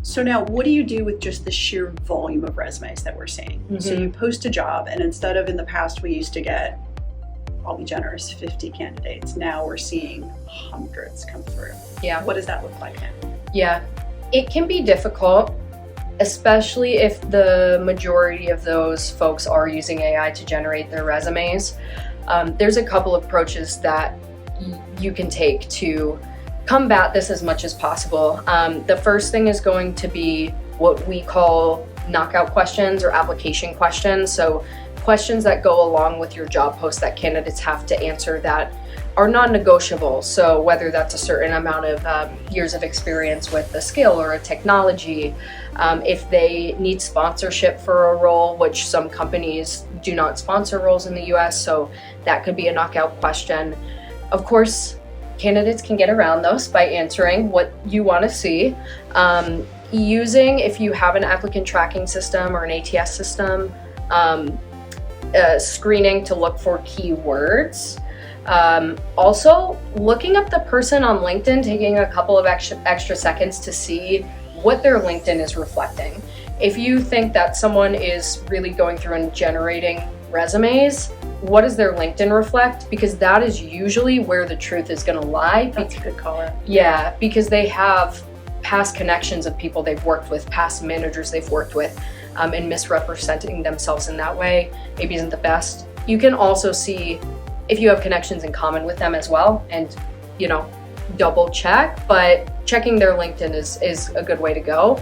So now, what do you do with just the sheer volume of resumes that we're seeing? So you post a job, and instead of in the past we used to get, I'll be generous, 50 candidates, now we're seeing hundreds come through. Yeah. What does that look like now? Yeah, it can be difficult, especially if the majority of those folks are using AI to generate their resumes. There's a couple of approaches that you can take to combat this as much as possible. The first thing is going to be what we call knockout questions or application questions. So questions that go along with your job post that candidates have to answer that are non-negotiable. So whether that's a certain amount of years of experience with a skill or a technology, if they need sponsorship for a role, which some companies do not sponsor roles in the US, so that could be a knockout question. Of course, candidates can get around those by answering what you want to see. If you have an applicant tracking system or an ATS system, screening to look for keywords. Also, looking up the person on LinkedIn, taking a couple of extra seconds to see what their LinkedIn is reflecting. If you think that someone is really going through and generating resumes, what does their LinkedIn reflect? Because that is usually where the truth is going to lie. That's a good call. Yeah, because they have past connections of people they've worked with, past managers they've worked with, and misrepresenting themselves in that way maybe isn't the best. You can also see if you have connections in common with them as well, and double check, but checking their LinkedIn is a good way to go.